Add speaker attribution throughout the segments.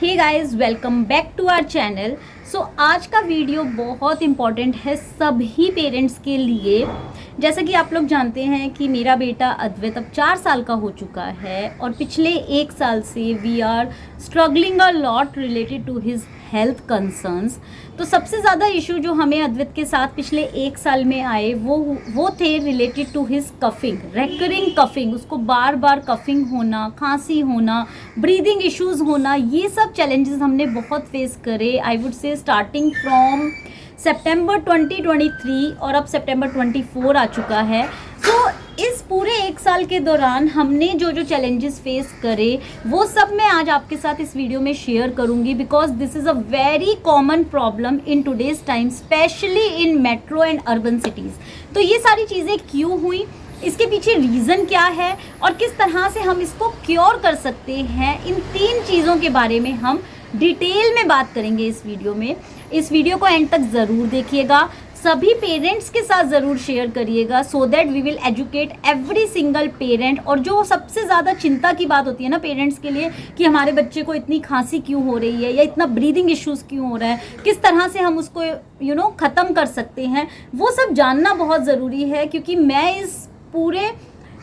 Speaker 1: Hey guys, welcome back to our channel. So आज का video बहुत इम्पॉर्टेंट है सभी पेरेंट्स के लिए। जैसा कि आप लोग जानते हैं कि मेरा बेटा अद्वैत अब 4 साल का हो चुका है और पिछले 1 साल से we are struggling a lot related to his health concerns. तो सबसे ज़्यादा इशू जो हमें अद्वैत के साथ पिछले 1 साल में आए वो थे related to his coughing, recurring coughing. उसको बार बार कफिंग होना, खांसी होना, ब्रीदिंग इश्यूज़ होना, ये सब चैलेंजेस हमने बहुत फेस करे। I would say starting from September 2023 और अब सितंबर 24 आ चुका है। तो इस पूरे 1 साल के दौरान हमने जो जो चैलेंजेस फेस करे वो सब मैं आज आपके साथ इस वीडियो में शेयर करूंगी, because this is a very common problem in today's time, specially in metro and urban cities. तो ये सारी चीज़ें क्यों हुई, इसके पीछे रीज़न क्या है और किस तरह से हम इसको क्योर कर सकते हैं, इन 3 चीज़ों के बारे में हम डिटेल में बात करेंगे इस वीडियो में। इस वीडियो को एंड तक ज़रूर देखिएगा, सभी पेरेंट्स के साथ ज़रूर शेयर करिएगा, so that we will educate every single parent. और जो सबसे ज़्यादा चिंता की बात होती है ना पेरेंट्स के लिए कि हमारे बच्चे को इतनी खांसी क्यों हो रही है या इतना ब्रीदिंग इश्यूज़ क्यों हो रहा है, किस तरह से हम उसको ख़त्म कर सकते हैं, वो सब जानना बहुत ज़रूरी है। क्योंकि मैं इस पूरे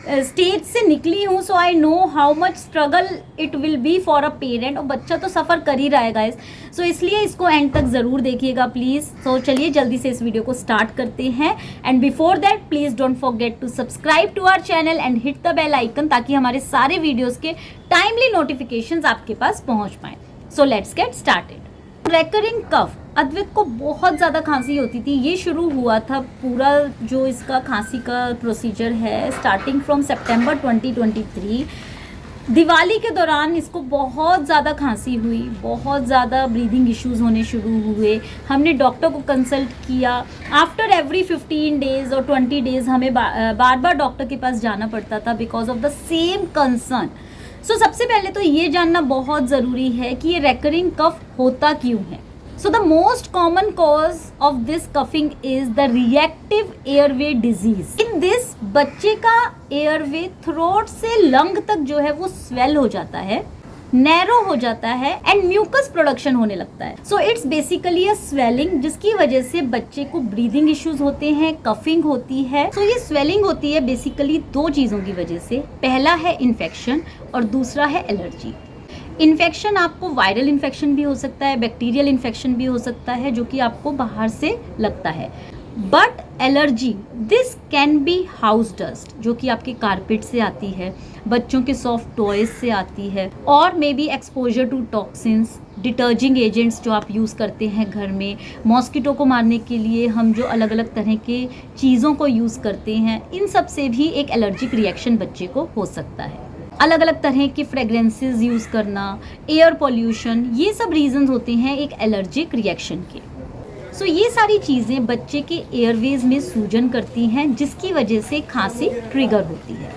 Speaker 1: स्टेज से निकली हूँ, so I know how much struggle it will be for a parent. और बच्चा तो सफ़र कर ही रहा है गाइस, सो इसलिए इसको एंड तक ज़रूर देखिएगा प्लीज़। सो चलिए जल्दी से इस वीडियो को स्टार्ट करते हैं। And before that please don't forget to subscribe to our channel and hit the bell icon, ताकि हमारे सारे वीडियोज़ के टाइमली नोटिफिकेशंस आपके पास पहुँच पाएँ। So let's get started. Recurring cough, Advait को बहुत ज़्यादा खांसी होती थी। ये शुरू हुआ था पूरा जो इसका खांसी का प्रोसीजर है स्टार्टिंग फ्रॉम सितंबर 2023। दिवाली के दौरान इसको बहुत ज़्यादा खांसी हुई, बहुत ज़्यादा ब्रीदिंग इश्यूज़ होने शुरू हुए। हमने डॉक्टर को कंसल्ट किया। आफ्टर एवरी 15 डेज़ और 20 डेज़ हमें बार बार डॉक्टर के पास जाना पड़ता था because of the same concern. So सबसे पहले तो ये जानना बहुत ज़रूरी है कि ये रेकरिंग कफ होता क्यों है। So the most common cause of this coughing is the reactive airway disease. In this बच्चे का एयरवे थ्रोट से लंग तक जो है वो स्वेल हो जाता है, नैरो हो जाता है एंड म्यूकस प्रोडक्शन होने लगता है। So it's basically a swelling, जिसकी वजह से बच्चे को ब्रीदिंग इश्यूज होते हैं, कफिंग होती है। सो ये स्वेलिंग होती है बेसिकली 2 चीज़ों की वजह से। पहला है इन्फेक्शन और दूसरा है एलर्जी। इन्फेक्शन आपको वायरल इन्फेक्शन भी हो सकता है, बैक्टीरियल इन्फेक्शन भी हो सकता है जो कि आपको बाहर से लगता है। But allergy this can be house dust, जो कि आपके कारपेट से आती है, बच्चों के सॉफ्ट टॉयज से आती है, और may be exposure to toxins, detergent agents जो आप यूज़ करते हैं घर में, मॉस्किटो को मारने के लिए हम जो अलग अलग तरह के चीज़ों को यूज़ करते हैं, इन सब से भी एक एलर्जिक रिएक्शन बच्चे को हो सकता है। अलग अलग तरह के फ्रेगरेंसेस यूज़ करना, एयर पॉल्यूशन, ये सब रीजंस होते हैं एक एलर्जिक रिएक्शन के। सो ये सारी चीज़ें बच्चे के एयरवेज में सूजन करती हैं, जिसकी वजह से खांसी ट्रिगर होती है।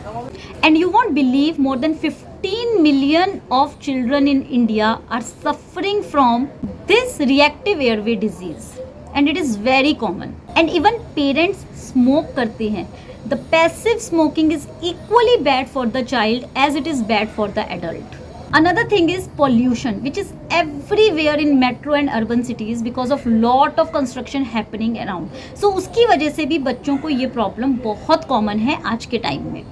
Speaker 1: And you won't believe, more than 15 million of children in India are suffering from this reactive airway disease and it is very common. And even parents smoke करते हैं। The passive smoking is equally bad for the child as it is bad for the adult. Another thing is pollution, which is everywhere in metro and urban cities because of lot of construction happening around. So उसकी वजह से भी बच्चों को ये problem बहुत common है आज के टाइम में।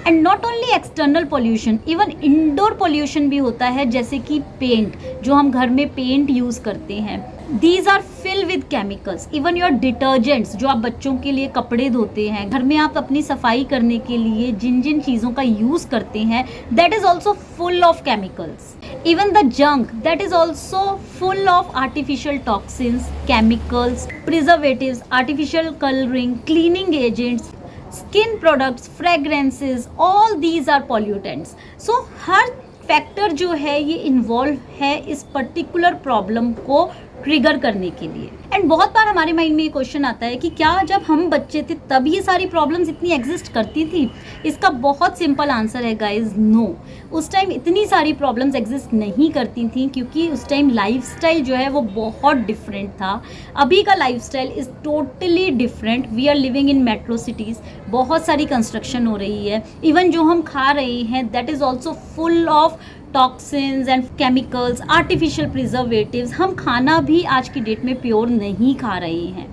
Speaker 1: And not only external pollution, even indoor pollution भी होता है, जैसे कि पेंट, जो हम घर में पेंट यूज़ करते हैं, these are fill with chemicals. Even your detergents, जो आप बच्चों के लिए कपड़े धोते हैं, घर में आप अपनी सफाई करने के लिए जिन जिन चीज़ों का यूज़ करते हैं, that is also full of chemicals. Even the junk, that is also full of artificial toxins, chemicals, preservatives, artificial colouring, cleaning agents, skin products, fragrances, all these are pollutants. So हर factor जो है ये involve है इस particular problem को trigger करने के लिए। एंड बहुत बार हमारे माइंड में ये क्वेश्चन आता है कि क्या जब हम बच्चे थे तब ये सारी प्रॉब्लम्स इतनी एग्जिस्ट करती थी? इसका बहुत सिंपल आंसर है गाइज, नो। उस टाइम इतनी सारी प्रॉब्लम्स एग्जिस्ट नहीं करती थी, क्योंकि उस टाइम लाइफस्टाइल जो है वो बहुत डिफरेंट था। अभी का lifestyle is totally different. We are living in metro cities, बहुत सारी कंस्ट्रक्शन हो रही है। इवन जो हम खा रहे हैं that is also full of toxins and chemicals, artificial preservatives, हम खाना भी आज की डेट में प्योर नहीं खा रहे हैं।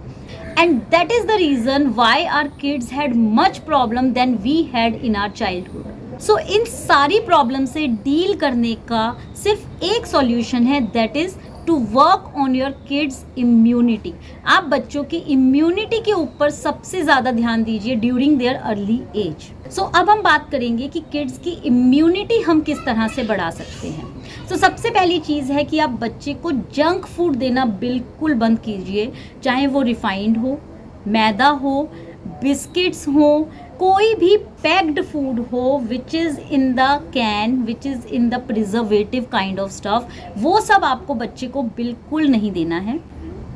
Speaker 1: And that is the reason why our kids had much problem then we had in our childhood. So इन सारी प्रॉब्लम से डील करने का सिर्फ एक सॉल्यूशन है, that is to work on your kids immunity. आप बच्चों की इम्यूनिटी के ऊपर सबसे ज़्यादा ध्यान दीजिए ड्यूरिंग देयर अर्ली एज। सो अब हम बात करेंगे कि किड्स की इम्यूनिटी हम किस तरह से बढ़ा सकते हैं। तो सबसे पहली चीज़ है कि आप बच्चे को जंक फूड देना बिल्कुल बंद कीजिए, चाहे वो रिफाइंड हो, मैदा हो, बिस्किट्स हो, कोई भी पैक्ड फूड हो which is in the can, which is in the preservative kind of stuff, वो सब आपको बच्चे को बिल्कुल नहीं देना है।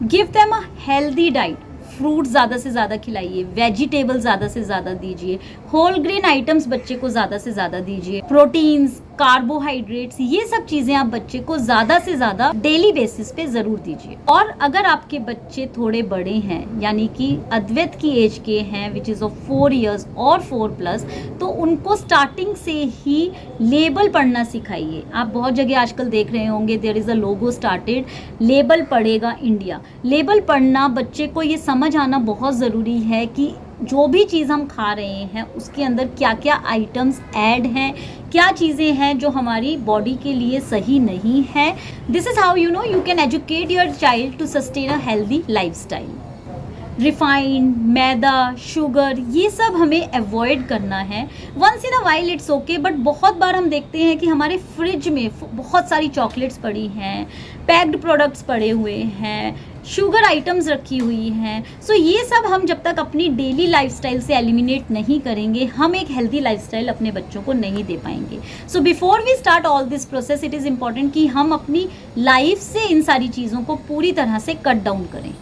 Speaker 1: Give them a healthy diet, fruit ज़्यादा से ज़्यादा खिलाइए, वेजिटेबल ज़्यादा से ज़्यादा दीजिए, होल ग्रेन आइटम्स बच्चे को ज़्यादा से ज़्यादा दीजिए, प्रोटीन्स, कार्बोहाइड्रेट्स, ये सब चीज़ें आप बच्चे को ज़्यादा से ज़्यादा डेली बेसिस पे ज़रूर दीजिए। और अगर आपके बच्चे थोड़े बड़े हैं, यानी कि अद्वैत की एज के हैं, विच इज़ ऑफ 4 years और 4+, तो उनको स्टार्टिंग से ही लेबल पढ़ना सिखाइए। आप बहुत जगह आजकल देख रहे होंगे, there is a logo started, label पढ़ेगा इंडिया। लेबल पढ़ना, बच्चे को ये समझ आना बहुत ज़रूरी है कि जो भी चीज़ हम खा रहे हैं उसके अंदर क्या क्या आइटम्स ऐड हैं, क्या चीज़ें हैं जो हमारी बॉडी के लिए सही नहीं है। This is how you can educate your child to sustain a healthy lifestyle. Refined, मैदा, शुगर, ये सब हमें अवॉइड करना है। Once in a while it's okay, but बहुत बार हम देखते हैं कि हमारे फ्रिज में बहुत सारी चॉकलेट्स पड़ी हैं, पैक्ड प्रोडक्ट्स पड़े हुए हैं, शुगर आइटम्स रखी हुई हैं। सो ये सब हम जब तक अपनी डेली लाइफस्टाइल से एलिमिनेट नहीं करेंगे, हम एक हेल्दी लाइफस्टाइल अपने बच्चों को नहीं दे पाएंगे। So before we start all this process, it is important कि हम अपनी लाइफ से इन सारी चीज़ों को पूरी तरह से कट डाउन करें।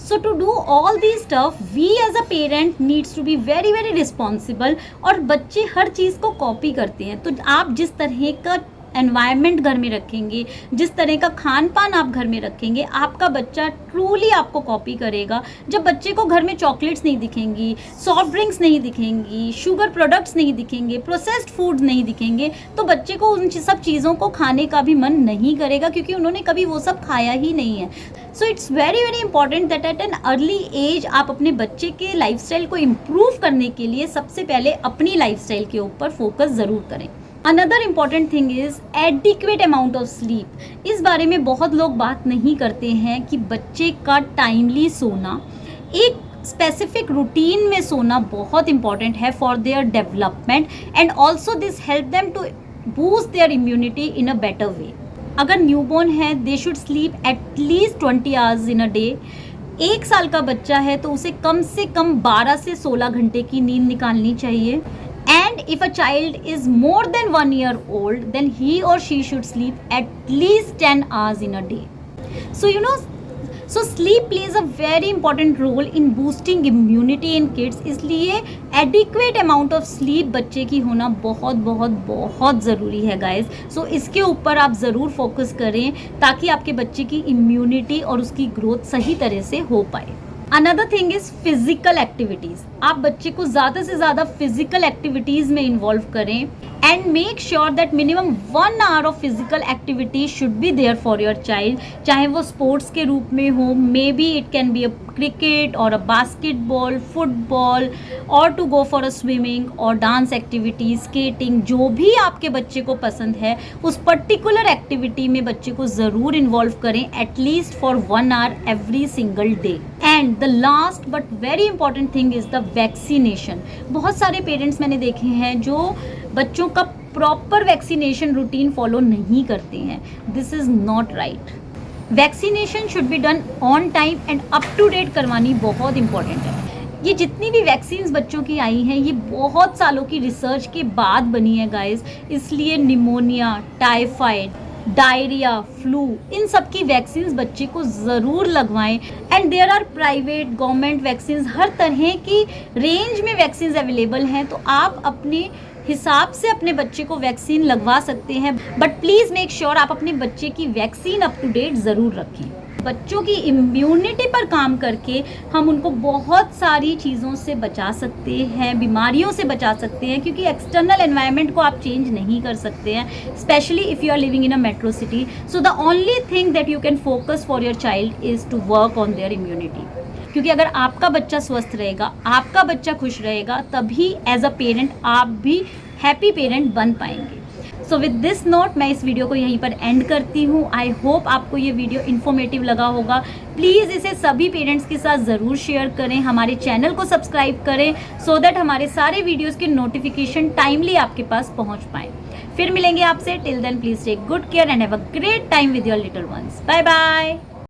Speaker 1: So to do all these stuff, we as a parent needs to be very very responsible। और बच्चे हर चीज़ को कॉपी करते हैं, तो आप जिस तरह का एनवायरनमेंट घर में रखेंगे, जिस तरह का खान पान आप घर में रखेंगे, आपका बच्चा ट्रूली आपको कॉपी करेगा। जब बच्चे को घर में चॉकलेट्स नहीं दिखेंगी, सॉफ्ट ड्रिंक्स नहीं दिखेंगी, शुगर प्रोडक्ट्स नहीं दिखेंगे, प्रोसेस्ड फूड नहीं दिखेंगे, तो बच्चे को उन सब चीज़ों को खाने का भी मन नहीं करेगा, क्योंकि उन्होंने कभी वो सब खाया ही नहीं है। So it's very very important that at an early age आप अपने बच्चे के लाइफस्टाइल को इम्प्रूव करने के लिए सबसे पहले अपनी लाइफस्टाइल के ऊपर फोकस ज़रूर करें। Another important thing is adequate amount of sleep. इस बारे में बहुत लोग बात नहीं करते हैं कि बच्चे का टाइमली सोना, एक स्पेसिफिक रूटीन में सोना बहुत इंपॉर्टेंट है for their development, and also this help them to boost their immunity in a better way. अगर न्यूबॉर्न है, they should sleep at least 20 hours in a day. 1 साल का बच्चा है तो उसे कम से कम 12 से 16 घंटे की नींद निकालनी चाहिए। And if a child is more than 1 year old, then he or she should sleep at least 10 hours in a day. So sleep plays a very important role in boosting immunity in kids. इसलिए adequate amount of sleep बच्चे की होना बहुत बहुत बहुत ज़रूरी है guys. So इसके ऊपर आप ज़रूर फोकस करें ताकि आपके बच्चे की immunity और उसकी growth सही तरह से हो पाए। Another thing is physical activities. आप बच्चे को ज़्यादा से ज़्यादा फिजिकल एक्टिविटीज़ में इन्वॉल्व करें, and make sure that minimum 1 hour of physical activity should be there for your child. चाहे वो स्पोर्ट्स के रूप में हो, maybe it can be a cricket और अ बास्केटबॉल, फुटबॉल, और to go for a swimming और dance activity, skating, जो भी आपके बच्चे को पसंद है उस पर्टिकुलर एक्टिविटी में बच्चे को ज़रूर इन्वॉल्व करें, at least for 1 hour every single day. And the last but very important thing is the vaccination. बहुत सारे पेरेंट्स मैंने देखे हैं जो बच्चों का प्रॉपर वैक्सीनेशन रूटीन फॉलो नहीं करते हैं। This is not right. Vaccination should be done on time and up to date करवानी बहुत इंपॉर्टेंट है। ये जितनी भी वैक्सीन्स बच्चों की आई हैं, ये बहुत सालों की रिसर्च के बाद बनी है गाइस। इसलिए निमोनिया, टाइफाइड, डायरिया, फ्लू, इन सब की वैक्सीन्स बच्चे को ज़रूर लगवाएं। And there are private, government vaccines, हर तरह की रेंज में वैक्सीन्स अवेलेबल हैं, तो आप अपने हिसाब से अपने बच्चे को वैक्सीन लगवा सकते हैं। बट प्लीज़ मेक श्योर आप अपने बच्चे की वैक्सीन अप टू डेट ज़रूर रखें। बच्चों की इम्यूनिटी पर काम करके हम उनको बहुत सारी चीज़ों से बचा सकते हैं, बीमारियों से बचा सकते हैं, क्योंकि एक्सटर्नल एनवायरनमेंट को आप चेंज नहीं कर सकते हैं, specially if you are living in a metro city. So the only thing that you can focus for your child is to work on their immunity. क्योंकि अगर आपका बच्चा स्वस्थ रहेगा, आपका बच्चा खुश रहेगा, तभी एज अ पेरेंट आप भी हैप्पी पेरेंट बन पाएंगे. सो विद दिस नोट मैं इस वीडियो को यहीं पर एंड करती हूँ. आई होप आपको ये वीडियो इन्फॉर्मेटिव लगा होगा. प्लीज़ इसे सभी पेरेंट्स के साथ ज़रूर शेयर करें, हमारे चैनल को सब्सक्राइब करें, सो दैट हमारे सारे वीडियोज़ के नोटिफिकेशन टाइमली आपके पास पहुँच पाएँ. फिर मिलेंगे आपसे. Till then please take good care and have a great time with your little ones. Bye bye.